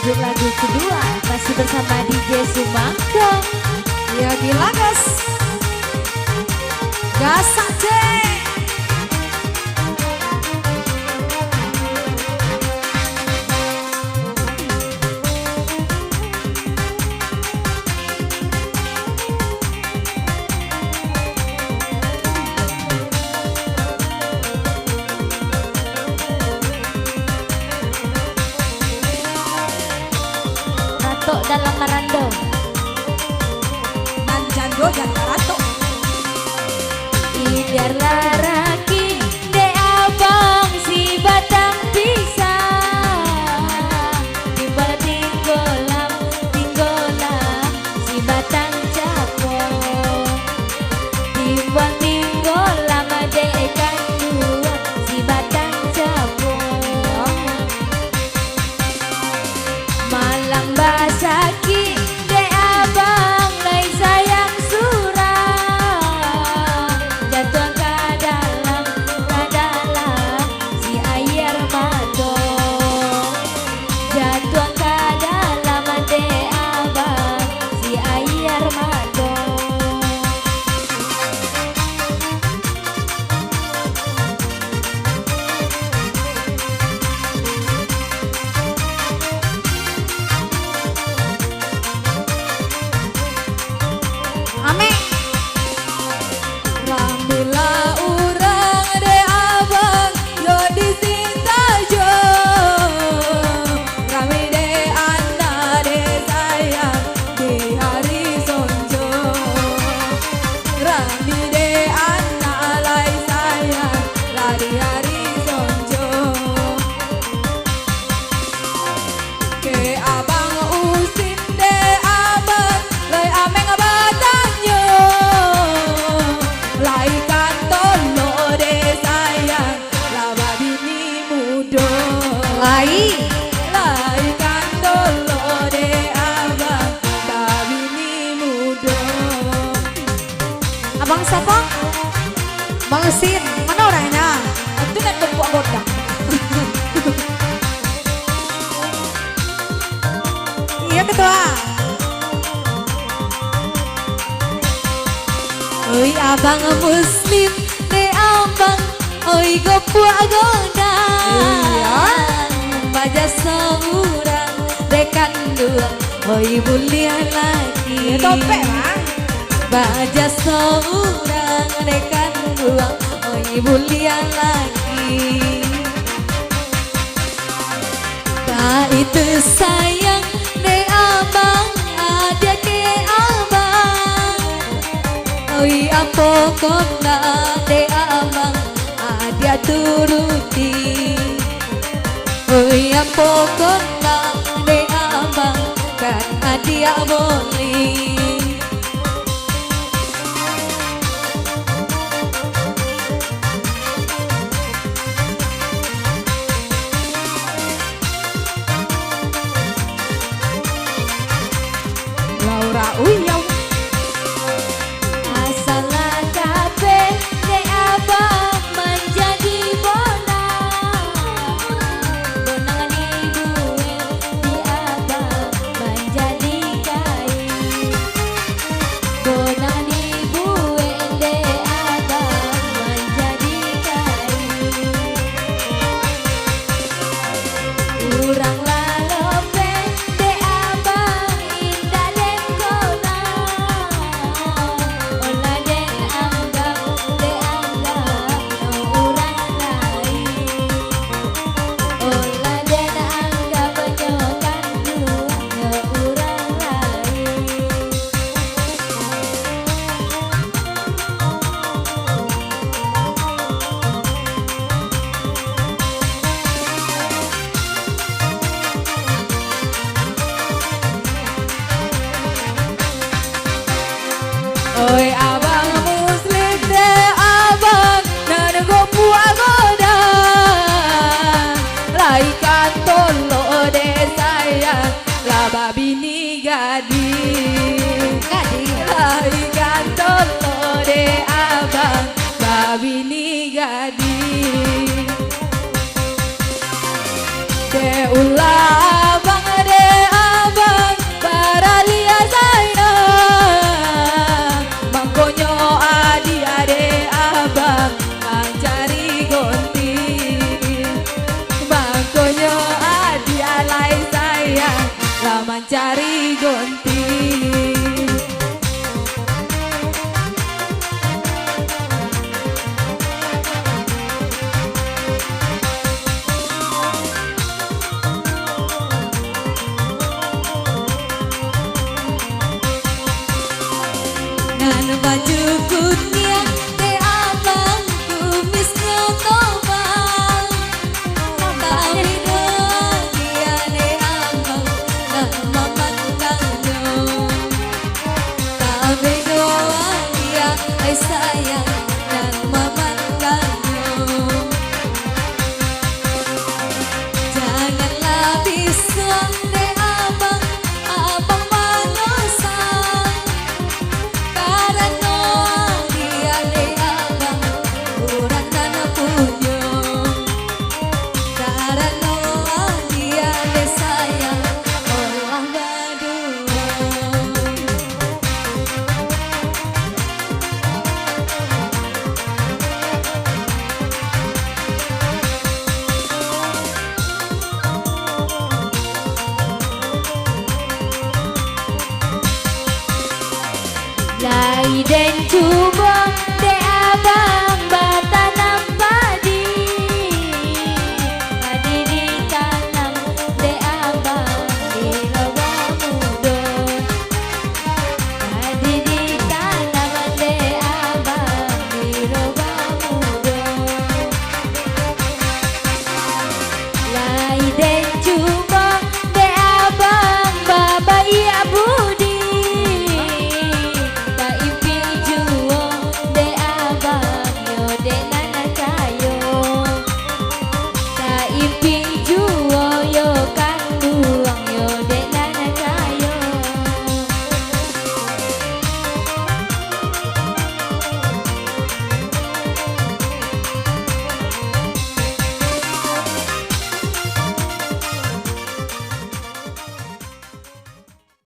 lanjut lagu kedua masih bersama DJ Sumangga. Ya gila gas, gas aja. Rato dalam marando. Nan jando dan rato. Biarlah raki de abang si batang pisang. Timbal tinggolam si batang capo. Timbal tinggolam de kandua si batang capo. Malang basaki de abang lay sayang surang. Jatuh ke dalam si air mado. Jatuh ke dalam de abang si air mado. Ame Ramila urang de abang yo disinta jo. Rami de anda de sayang di hari sonjo. Rami de anda alai sayang lari hari sonjo. Ke abang usin de abang lay ameng batanyo. Laikan tolo de sayang laba bini mudo. Laikan tolo de abang laba bini mudo. Abang siapa? Bang Usin, mana orangnya? Itu nak tepuk bodak. Iya ketua. Oi abang muslim de abang, oi gopua godang. Baja seorang dekan dua, oi mulia lagi. Topek lah. Baja seorang dekan dua, oi mulia lagi. Tak itu sayang de abang, ada ke abang. Oi apa kona de abang, ada turuti. Oi apa kona de abang, kan adia boleh. Laura Uyau. Asalah kape de abang menjadi bonang. Bonang di duit di abang menjadi kain. Bonang di buet de abang menjadi kain. Urang lalope de abang indah den konang. Olah den anggap no urang lain. Olah den anggap nyokan dua no urang lain. Oi abang muslim de abang nan gopua godang. Laikan tolo de sayang laba bini gading. Laikan tolo de abang babini gading. De ulah bang de cari gonti. Nan baju kunia te abang kumisnya tobang tapi doang dia ne abang nak memandangnya tapi doang dia sayang dan memandangnya janganlah bisa ne abang abang manosang karena dia le abang kurang tanah punya karena dia le sayang orang berdua. Lai dan cubong te abang batanam padi padi di tanam te abang di rawa muda padi di tanam te abang di rawa muda Lai dan cubong